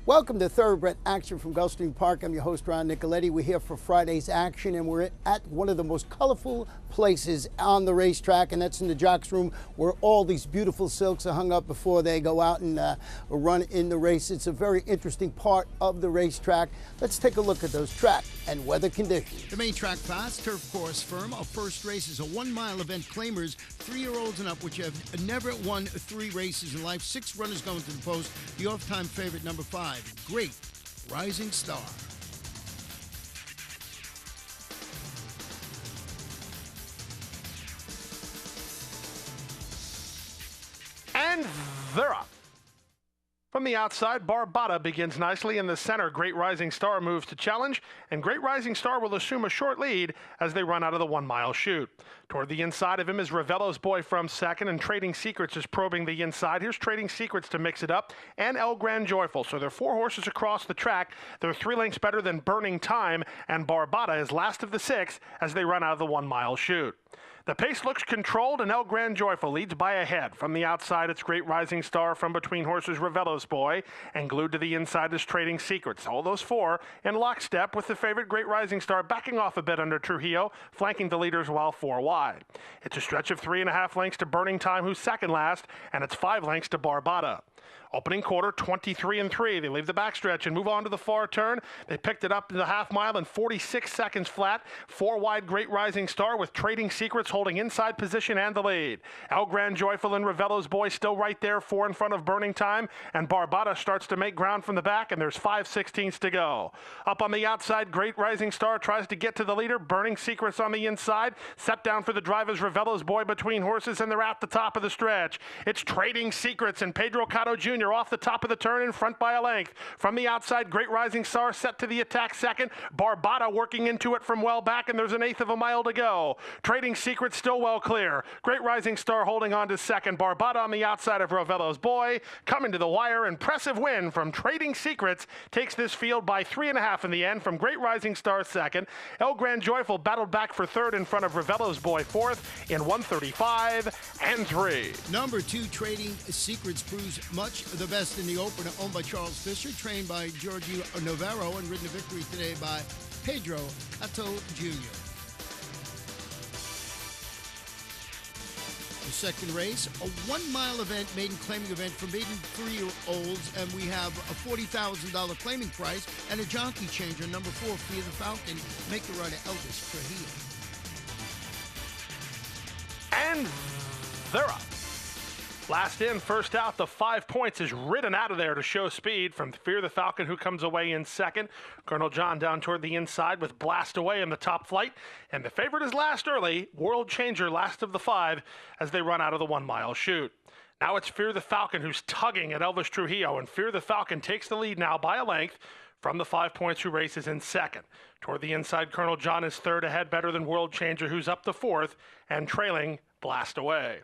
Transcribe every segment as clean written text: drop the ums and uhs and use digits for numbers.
Welcome to Thoroughbred Action from Gulfstream Park. I'm your host, Ron Nicoletti. We're here for Friday's action, and we're at one of the most colorful places on the racetrack, and that's in the jocks room, where all these beautiful silks are hung up before they go out and run in the race. It's a very interesting part of the racetrack. Let's take a look at those track and weather conditions. The main track pass, turf course firm. Our first race is a 1 mile event. Claimers, 3-year-olds and up, which have never won 3 races in life. 6 runners going to the post. The off-time favorite, number 5. Great Rising Star. And they're up. From the outside, Barbata begins nicely in the center. Great Rising Star moves to challenge, and Great Rising Star will assume a short lead as they run out of the 1 mile chute. Toward the inside of him is Ravello's Boy from second, and Trading Secrets is probing the inside. Here's Trading Secrets to mix it up, and El Gran Joyful. So there are 4 horses across the track. They're 3 lengths better than Burning Time, and Barbata is last of the 6 as they run out of the 1 mile chute. The pace looks controlled, and El Gran Joyful leads by a head. From the outside, it's Great Rising Star. From between horses, Ravello's Boy. And glued to the inside is Trading Secrets. All those 4 in lockstep with the favorite Great Rising Star backing off a bit under Trujillo, flanking the leaders while 4 wide. It's a stretch of 3.5 lengths to Burning Time, who's second last, and it's 5 lengths to Barbata. Opening quarter, 23-3. They leave the backstretch and move on to the far turn. They picked it up to the half mile in 46 seconds flat. 4 wide, Great Rising Star with Trading Secrets holding inside position and the lead. El Gran Joyful and Ravello's Boy still right there, 4 in front of Burning Time. And Barbata starts to make ground from the back, and there's 5/16 to go. Up on the outside, Great Rising Star tries to get to the leader. Burning Secrets on the inside. Set down for the drivers, Ravello's Boy between horses, and they're at the top of the stretch. It's Trading Secrets and Pedro Cotto Jr. off the top of the turn in front by a length. From the outside, Great Rising Star set to the attack second. Barbata working into it from well back, and there's 1/8 of a mile to go. Trading Secrets still well clear. Great Rising Star holding on to second. Barbata on the outside of Ravello's Boy. Coming to the wire, impressive win from Trading Secrets. Takes this field by 3.5 in the end from Great Rising Star second. El Gran Joyful battled back for third in front of Ravello's Boy fourth in 1:35-3. Number 2, Trading Secrets, proves much the best in the opener, owned by Charles Fisher, trained by Giorgio Navarro, and ridden to victory today by Pedro Cotto Jr. The second race, a 1 mile event, maiden claiming event for maiden 3-year-olds, and we have a $40,000 claiming price and a jockey changer. Number 4, Fear the Falcon, make the rider Elvis Trujillo. And they're up. Last in, first out, the 5 points is ridden out of there to show speed from Fear the Falcon, who comes away in second. Colonel John down toward the inside with Blast Away in the top flight. And the favorite is last early, World Changer, last of the 5, as they run out of the 1 mile chute. Now it's Fear the Falcon who's tugging at Elvis Trujillo, and Fear the Falcon takes the lead now by a length from the 5 points, who races in second. Toward the inside, Colonel John is third, ahead better than World Changer, who's up to fourth, and trailing Blast Away.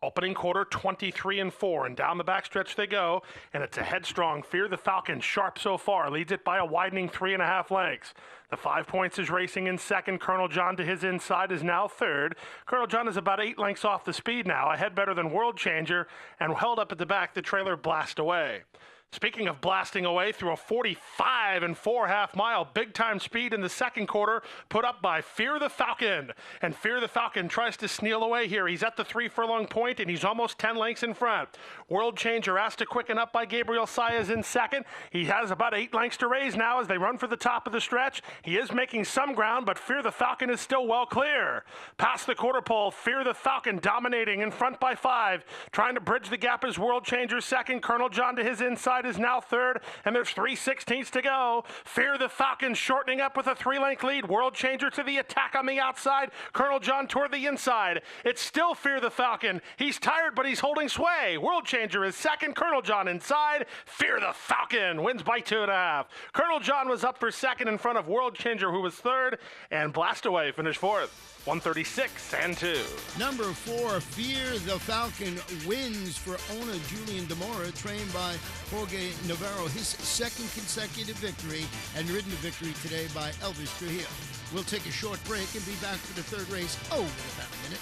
Opening quarter, 23-4, and down the backstretch they go, and it's a headstrong Fear the Falcon, sharp so far, leads it by a widening 3.5 lengths. The 5 points is racing in second. Colonel John to his inside is now third. Colonel John is about 8 lengths off the speed now, ahead better than World Changer, and held up at the back, the trailer Blast Away. Speaking of blasting away through a 45-4 half mile, big time speed in the second quarter put up by Fear the Falcon. And Fear the Falcon tries to steal away here. He's at the 3 furlong point, and he's almost 10 lengths in front. World Changer asked to quicken up by Gabriel Saez in second. He has about 8 lengths to raise now as they run for the top of the stretch. He is making some ground, but Fear the Falcon is still well clear. Past the quarter pole, Fear the Falcon dominating in front by 5. Trying to bridge the gap is World Changer second. Colonel John to his inside is now third, and there's 3/16 to go. Fear the Falcon shortening up with a 3-length lead. World Changer to the attack on the outside. Colonel John toward the inside. It's still Fear the Falcon. He's tired, but he's holding sway. World Changer is second. Colonel John inside. Fear the Falcon wins by 2.5. Colonel John was up for second in front of World Changer, who was third, and Blast Away finished fourth. 136-2. Number 4, Fear the Falcon, wins for owner Julian Demora, trained by Jorge Navarro, his second consecutive victory, and ridden to victory today by Elvis Trujillo. We'll take a short break and be back for the third race in about a minute.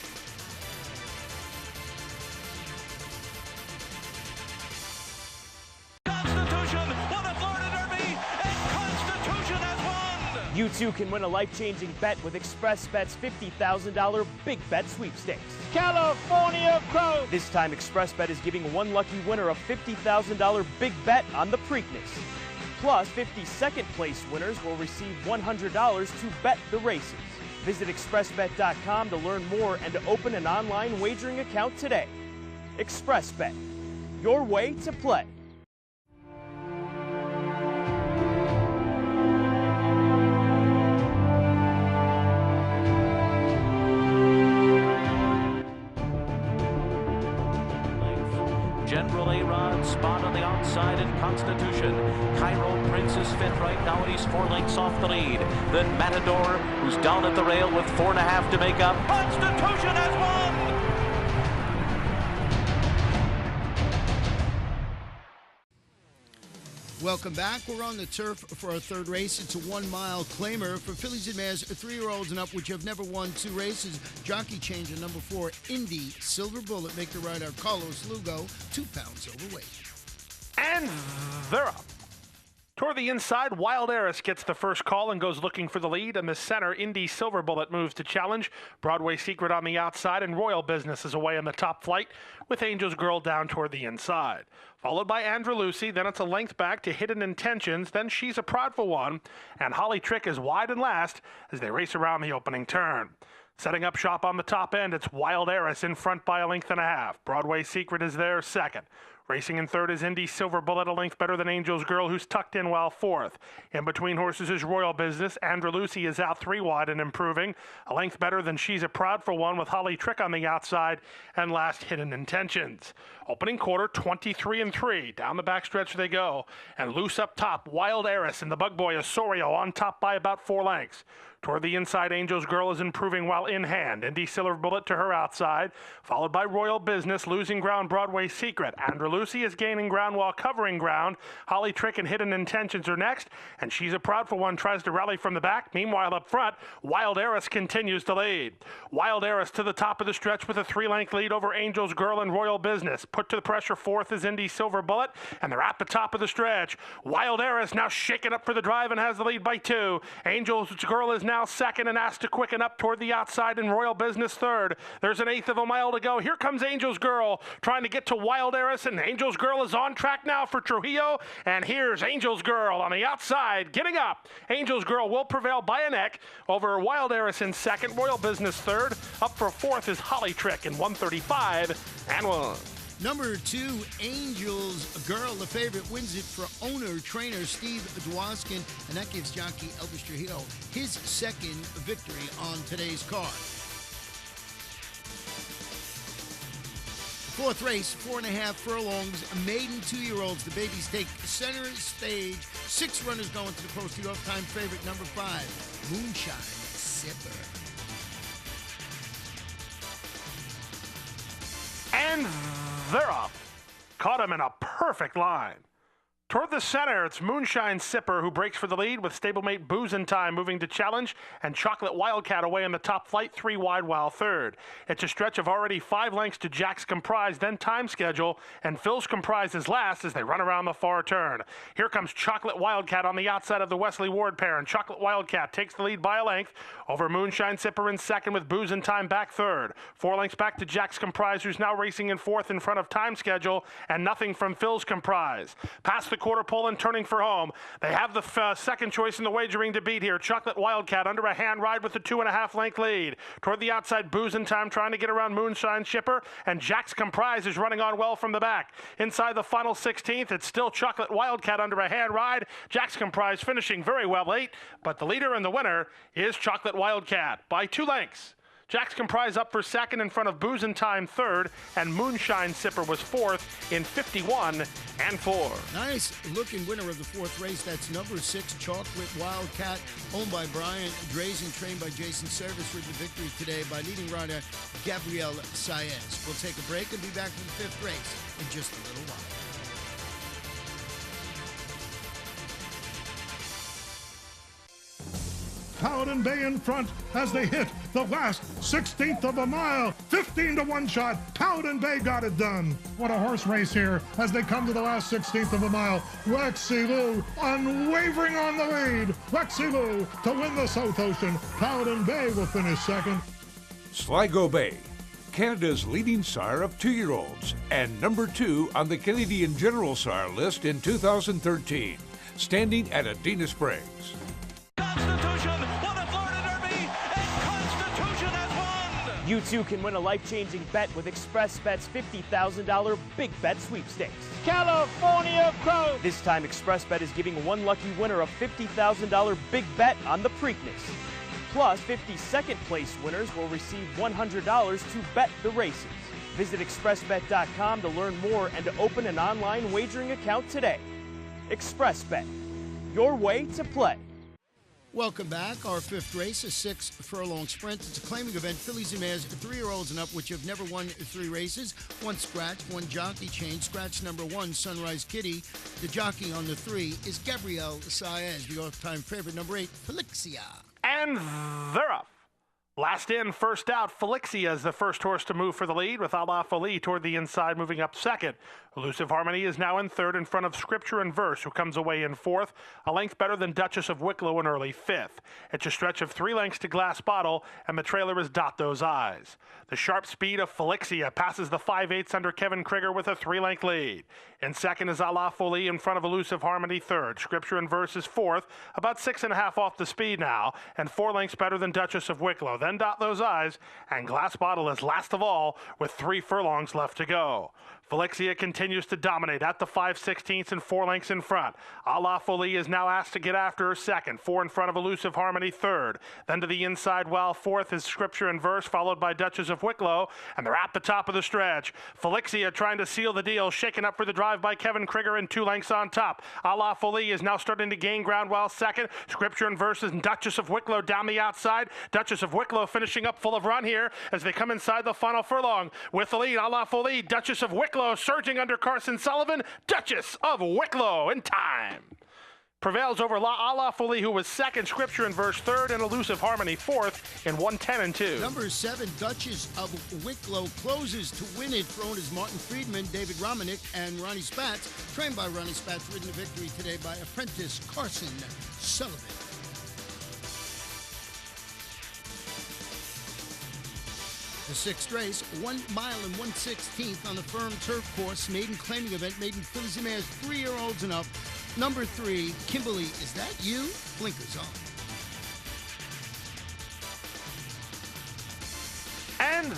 Constitution, what a Florida You too can win a life-changing bet with ExpressBet's $50,000 Big Bet Sweepstakes. California Crow! This time, ExpressBet is giving one lucky winner a $50,000 Big Bet on the Preakness. Plus, 50 second-place winners will receive $100 to bet the races. Visit expressbet.com to learn more and to open an online wagering account today. ExpressBet, your way to play. General A-Rod spot on the outside in Constitution. Cairo Prince is fifth right now, and he's 4 lengths off the lead. Then Matador, who's down at the rail with 4.5 to make up. Constitution has won! Welcome back. We're on the turf for our third race. It's a 1 mile claimer for fillies and mares 3-year-olds and up, which have never won 2 races. Jockey change in number 4, Indy Silver Bullet. Make the rider Carlos Lugo, 2 pounds overweight. And they're up. Toward the inside, Wild Heiress gets the first call and goes looking for the lead. In the center, Indy Silver Bullet moves to challenge. Broadway Secret on the outside, and Royal Business is away in the top flight, with Angel's Girl down toward the inside. Followed by Andrew Lucy, then it's a length back to Hidden Intentions, then She's a Prodful One, and Holly Trick is wide and last as they race around the opening turn. Setting up shop on the top end, it's Wild Heiress in front by 1.5 lengths. Broadway Secret is there second. Racing in third is Indy Silver Bullet, a length better than Angel's Girl, who's tucked in well fourth. In between horses is Royal Business. Andrew Lucy is out 3 wide and improving. A length better than She's a Prodful One, with Holly Trick on the outside. And last, Hidden Intentions. Opening quarter, 23-3. Down the backstretch they go. And loose up top, Wild Heiress and the bug boy Osorio on top by about 4 lengths. Toward the inside, Angel's Girl is improving while in hand. Indy Silver Bullet to her outside, followed by Royal Business, losing ground Broadway Secret. Andrew Lucy is gaining ground while covering ground. Holly Trick and Hidden Intentions are next, and She's a Prodful One tries to rally from the back. Meanwhile, up front, Wild Heiress continues to lead. Wild Heiress to the top of the stretch with a 3-length lead over Angel's Girl and Royal Business. Put to the pressure fourth is Indy Silver Bullet, and they're at the top of the stretch. Wild Heiress now shaking up for the drive and has the lead by 2. Angel's Girl is now second and asked to quicken up toward the outside, and Royal Business third. There's an 1/8 of a mile to go. Here comes Angel's Girl trying to get to Wild Heiress, and Angel's Girl is on track now for Trujillo, and here's Angel's Girl on the outside getting up. Angel's Girl will prevail by a neck over Wild Heiress in second. Royal Business third. Up for fourth is Holly Trick in 1:35.1. Number 2, Angel's Girl, the favorite, wins it for owner-trainer Steve Dwoskin, and that gives jockey Elvis Trujillo his second victory on today's card. Fourth race, 4.5 furlongs, maiden 2-year-olds. The babies take center stage. 6 runners going to the post. The off-time favorite, number 5, Moonshine Sipper. And they're up. Caught him in a perfect line. Toward the center, it's Moonshine Sipper who breaks for the lead, with stablemate Booze and Time moving to challenge, and Chocolate Wildcat away in the top flight, 3 wide while third. It's a stretch of already 5 lengths to Jack's Comprise, then Time Schedule, and Phil's Comprise is last as they run around the far turn. Here comes Chocolate Wildcat on the outside of the Wesley Ward pair, and Chocolate Wildcat takes the lead by a length over Moonshine Sipper in second, with Booze and Time back third. 4 lengths back to Jack's Comprise, who's now racing in fourth in front of Time Schedule, and nothing from Phil's Comprise. Past the quarter pole and turning for home. They have the second choice in the wagering to beat here. Chocolate Wildcat under a hand ride with the 2.5 length lead. Toward the outside, Booze and Time trying to get around Moonshine Sipper, and Jack's Comprise is running on well from the back. Inside the final 16th, it's still Chocolate Wildcat under a hand ride. Jack's Comprise finishing very well late, but the leader and the winner is Chocolate Wildcat by 2 lengths. Jack's Comprise up for second in front of Booze and Time third, and Moonshine Sipper was fourth in 51-4. Nice looking winner of the fourth race. That's number 6, Chocolate Wildcat, owned by Brian Drazen, trained by Jason Service, with the victory today by leading rider Gabriel Saez. We'll take a break and be back for the 5th race in just a little while. Paladin Bay in front as they hit the last 16th of a mile. 15 to 1 shot. Paladin Bay got it done. What a horse race here as they come to the last 16th of a mile. Lexi Lou unwavering on the lead. Lexi Lou to win the South Ocean. Paladin Bay will finish second. Sligo Bay, Canada's leading sire of 2-year-olds and number 2 on the Canadian General Sire list in 2013, standing at Adena Springs. Constitution won the Florida Derby, and Constitution has won! You too can win a life-changing bet with ExpressBet's $50,000 Big Bet Sweepstakes. California Crow. This time, ExpressBet is giving one lucky winner a $50,000 Big Bet on the Preakness. Plus, 50 second-place winners will receive $100 to bet the races. Visit expressbet.com to learn more and to open an online wagering account today. ExpressBet, your way to play. Welcome back. Our fifth race, a 6-furlong sprint. It's a claiming event. Fillies and mares, 3-year-olds and up, which have never won 3 races. 1 scratch, 1 jockey change. Scratch number 1, Sunrise Kitty. The jockey on the 3 is Gabrielle Saez. The all-time favorite, number 8, Felixia. And they're off. Last in, first out, Felixia is the first horse to move for the lead, with A La Folie toward the inside, moving up second. Elusive Harmony is now in third, in front of Scripture and Verse, who comes away in fourth, a length better than Duchess of Wicklow in early fifth. It's a stretch of 3 lengths to Glass Bottle, and the trailer is Dot Those Eyes. The sharp speed of Felixia passes the 5/8 under Kevin Krieger with a 3-length lead. In second is A La Folie, in front of Elusive Harmony third. Scripture and Verse is fourth, about 6.5 off the speed now, and 4 lengths better than Duchess of Wicklow. Then Dot Those Eyes, and Glass Bottle is last of all, with 3 furlongs left to go. Felixia continues to dominate at the 5/16 and 4 lengths in front. A La Folie is now asked to get after her second, 4 in front of Elusive Harmony third. Then to the inside, while fourth is Scripture and Verse, followed by Duchess of Wicklow, and they're at the top of the stretch. Felixia trying to seal the deal, shaken up for the drive by Kevin Krieger, and 2 lengths on top. A La Folie is now starting to gain ground while second. Scripture and Verse and Duchess of Wicklow down the outside. Duchess of Wicklow finishing up full of run here as they come inside the final furlong. With the lead, A La Folie, Duchess of Wicklow surging under Carson Sullivan. Duchess of Wicklow in time prevails over A La Folie, who was second, Scripture and Verse third, and Elusive Harmony fourth in 1:10 and 2. Number 7, Duchess of Wicklow, closes to win it for owners Martin Friedman, David Romanek, and Ronnie Spatz. Trained by Ronnie Spatz, ridden to victory today by apprentice Carson Sullivan. The 6th race, 1 mile and 1/16 on the firm turf course, maiden claiming event, maiden fillies and mares, 3-year-olds and up. Number 3, Kimberly, is that you? Blinkers on. And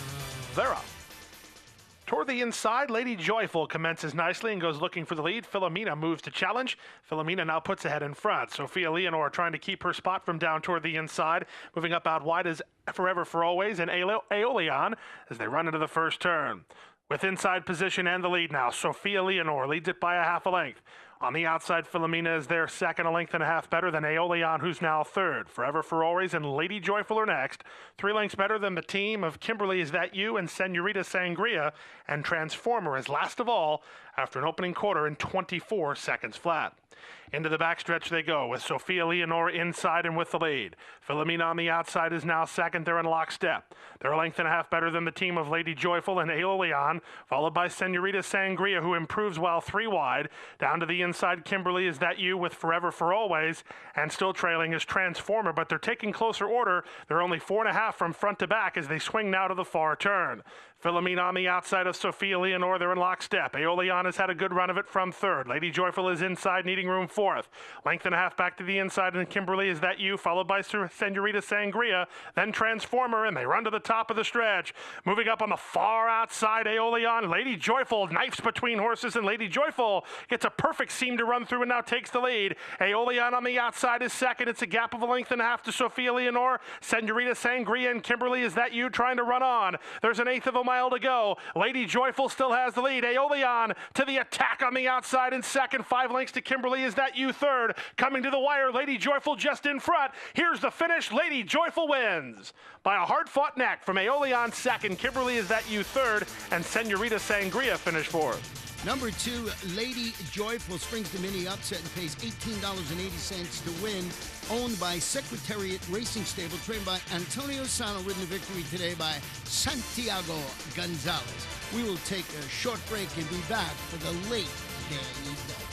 they're up. Toward the inside, Lady Joyful commences nicely and goes looking for the lead. Philomena moves to challenge. Philomena now puts ahead in front. Sophia Leonore trying to keep her spot from down toward the inside. Moving up out wide is Forever for Always and Aeolian as they run into the first turn. With inside position and the lead now, Sophia Leonore leads it by a half a length. On the outside, Philomena is there second, a length and a half better than Aeolian, who's now third. Forever for Always and Lady Joyful are next. 3 lengths better than the team of Kimberly, Is That You, and Senorita Sangria, and Transformer is last of all after an opening quarter in 24 seconds flat. Into the backstretch they go with Sophia Leonore inside and with the lead. Philomena on the outside is now second. They're in lockstep. They're a length and a half better than the team of Lady Joyful and Aeolian, followed by Senorita Sangria, who improves while 3 wide. Down to the inside, Kimberly, Is That You, with Forever for Always, and still trailing is Transformer, but they're taking closer order. They're only 4.5 from front to back as they swing now to the far turn. Philomena on the outside of Sophia Leonore, they're in lockstep. Aeolian has had a good run of it from third. Lady Joyful is inside, needing room fourth. Length and a half back to the inside, and Kimberly, Is That You, followed by Senorita Sangria, then Transformer, and they run to the top of the stretch. Moving up on the far outside, Aeolian. Lady Joyful knifes between horses, and Lady Joyful gets a perfect seam to run through and now takes the lead. Aeolian on the outside is second. It's a gap of a length and a half to Sophia Leonore. Senorita Sangria and Kimberly, Is That You, trying to run on. There's an eighth of a mile to go. Lady Joyful still has the lead. Aeolian to the attack on the outside in second. 5 lengths to Kimberly, Is That You, third. Coming to the wire, Lady Joyful just in front. Here's the finish. Lady Joyful wins by a hard-fought neck from Aeolian second. Kimberly, Is That You, third. And Senorita Sangria finished fourth. Number 2, Lady Joyful springs the mini upset and pays $18.80 to win. Owned by Secretariat Racing Stable, trained by Antonio Sano, ridden to victory today by Santiago Gonzalez. We will take a short break and be back for the late Daily Double.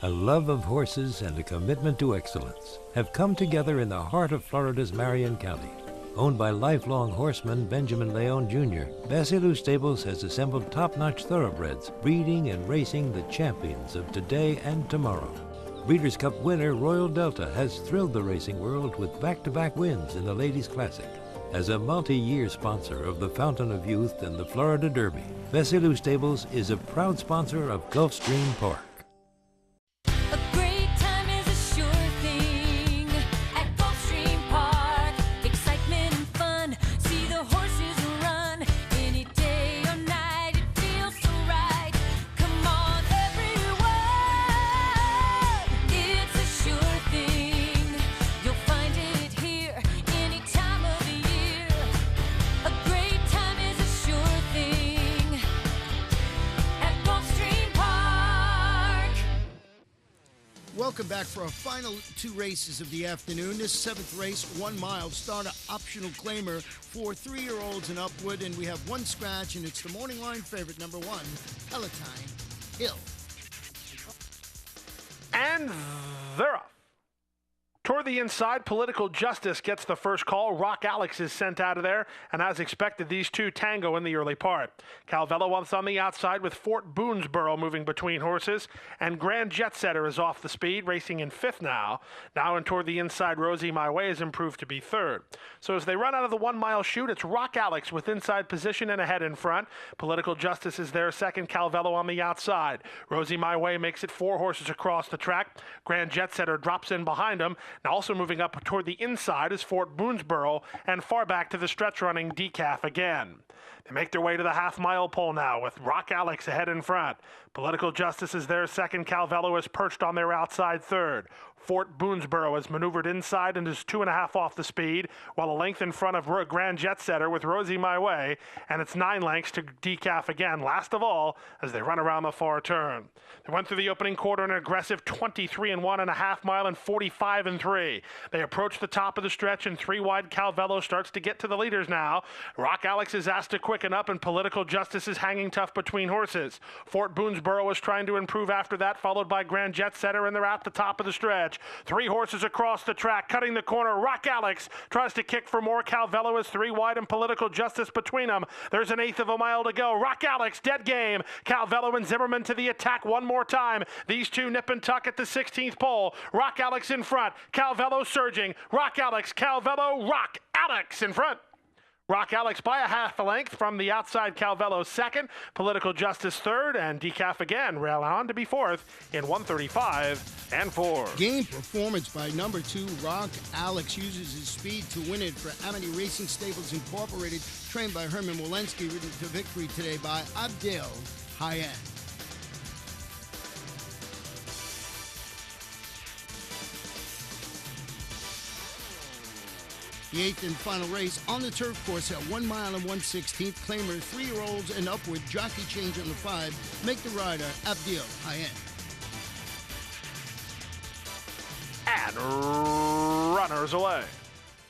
A love of horses and a commitment to excellence have come together in the heart of Florida's Marion County. Owned by lifelong horseman Benjamin Leon Jr., Basilou Stables has assembled top-notch thoroughbreds, breeding and racing the champions of today and tomorrow. Breeders' Cup winner Royal Delta has thrilled the racing world with back-to-back wins in the Ladies' Classic. As a multi-year sponsor of the Fountain of Youth and the Florida Derby, Basilou Stables is a proud sponsor of Gulfstream Park. Welcome back for our final 2 races of the afternoon. This 7th race, 1 mile, starter optional claimer for 3-year-olds and upward, and we have 1 scratch, and it's the morning line favorite, number 1, Palatine Hill. And they're off. Toward the inside, Political Justice gets the first call. Rock Alex is sent out of there, and as expected, these two tango in the early part. Calvello was on the outside with Fort Boonesboro moving between horses, and Grand Jet Setter is off the speed, racing in 5th now. Now and toward the inside, Rosie My Way has improved to be 3rd. So as they run out of the 1 mile chute, it's Rock Alex with inside position and ahead in front. Political Justice is there, 2nd, Calvello on the outside. Rosie My Way makes it 4 horses across the track. Grand Jet Setter drops in behind him. Now also moving up toward the inside is Fort Boonesboro, and far back to the stretch running Decaf again. They make their way to the half-mile pole now with Rock Alex ahead in front. Political Justice is there, 2nd. Calvello is perched on their outside 3rd. Fort Boonesboro is maneuvered inside and is 2.5 off the speed, while a length in front of Grand Jet Setter with Rosie My Way, and it's 9 lengths to Decaf again, last of all, as they run around the far turn. They went through the opening quarter an aggressive 23 and 1.5 mile and 45 and 3. They approach the top of the stretch, and 3 wide Calvello starts to get to the leaders now. Rock Alex is asked to quicken up, and Political Justice is hanging tough between horses. Fort Boonesboro is trying to improve after that, followed by Grand Jet Setter, and they're at the top of the stretch. 3 horses across the track, cutting the corner. Rock Alex tries to kick for more. Calvello is 3 wide and Political Justice between them. There's an 1/8 of a mile to go. Rock Alex, dead game. Calvello and Zimmerman to the attack one more time. These two nip and tuck at the 16th pole. Rock Alex in front. Calvello surging. Rock Alex, Calvello, Rock Alex in front. Rock Alex by a half a length from the outside. Calvello 2nd, Political Justice 3rd, and Decaf again rail on to be 4th in 1:35 and 4. Game performance by number 2, Rock Alex, uses his speed to win it for Amity Racing Stables Incorporated, trained by Herman Walensky, ridden to victory today by Abdel Hayyan. The 8th and final race on the turf course at 1 mile and 1/16. Claimer 3-year-olds and upward. Jockey change on the 5. Make the rider Abdel Hayyan. And runners away.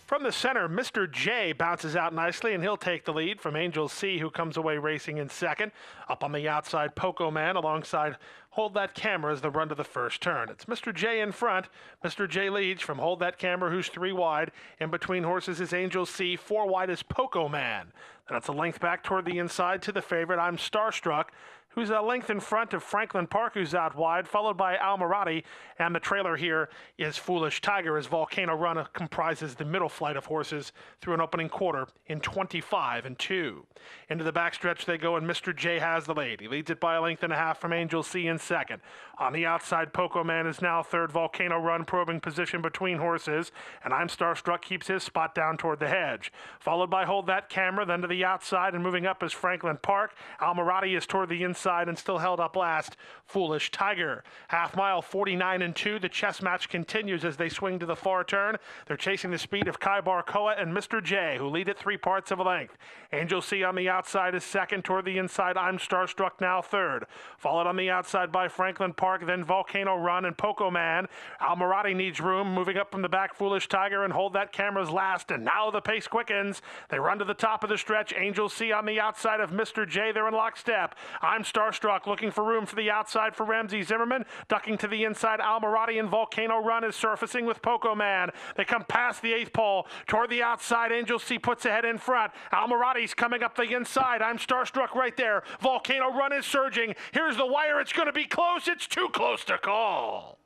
From the center, Mr. J bounces out nicely, and he'll take the lead from Angel C, who comes away racing in 2nd. Up on the outside, Poco Man alongside Hold That Camera as the run to the first turn. It's Mr. J in front. Mr. J leads from Hold That Camera, who's 3 wide. In between horses is Angel C. 4 wide is Poco Man. Then it's a length back toward the inside to the favorite, I'm Starstruck, who's a length in front of Franklin Park, who's out wide, followed by Almirati, and the trailer here is Foolish Tiger, as Volcano Run comprises the middle flight of horses through an opening quarter in 25 and 2. Into the backstretch they go, and Mr. J has the lead. He leads it by a length and a half from Angel C in 2nd. On the outside, Poco Man is now 3rd. Volcano Run probing position between horses, and I'm Starstruck keeps his spot down toward the hedge. Followed by Hold That Camera, then to the the outside, and moving up is Franklin Park. Almirati is toward the inside and still held up last. Foolish Tiger. Half mile 49-2. The chess match continues as they swing to the far turn. They're chasing the speed of Kai Barcoa and Mr. J, who lead at 3 parts of a length. Angel C on the outside is second. Toward the inside, I'm Starstruck now third. Followed on the outside by Franklin Park, then Volcano Run and Poco Man. Almirati needs room. Moving up from the back, Foolish Tiger, and Hold That Camera's last. And now the pace quickens. They run to the top of the stretch. Angel C on the outside of Mr. J. They're in lockstep. I'm Starstruck looking for room for the outside for Ramsey Zimmerman. Ducking to the inside, Almirati and Volcano Run is surfacing with Poco Man. They come past the 8th pole. Toward the outside, Angel C puts ahead in front. Almirati's coming up the inside. I'm Starstruck right there. Volcano Run is surging. Here's the wire. It's going to be close. It's too close to call.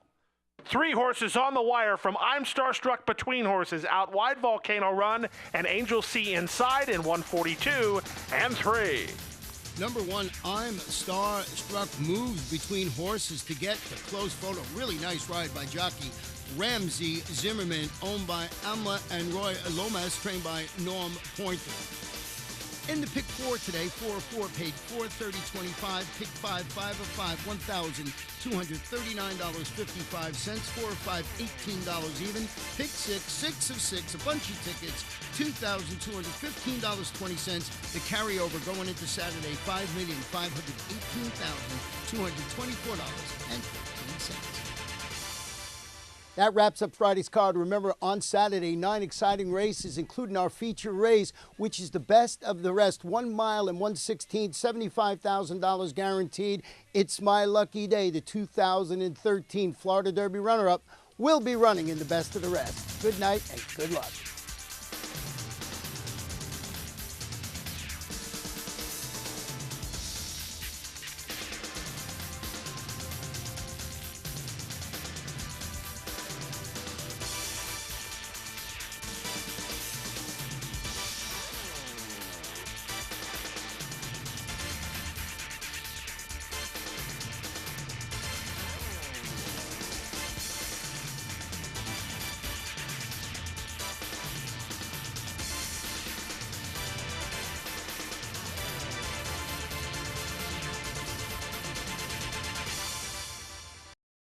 3 horses on the wire from I'm Starstruck between horses. Out wide, Volcano Run and Angel C inside in 1:42 and 3. Number 1, I'm Starstruck, moves between horses to get the close photo. Really nice ride by jockey Ramsey Zimmerman, owned by Amla and Roy Lomas, trained by Norm Pointer. In the pick 4 today, 4 of 4 paid $430.25. Pick 5, 5 of 5, $1,239.55. 4 of 5, $18 even. Pick 6, 6 of 6, a bunch of tickets, $2,215.20. The carryover going into Saturday, $5,518,224.15. That wraps up Friday's card. Remember, on Saturday, 9 exciting races, including our feature race, which is the best of the rest. 1 mile and 1/16, $75,000 guaranteed. It's my lucky day. The 2013 Florida Derby runner-up will be running in the best of the rest. Good night and good luck.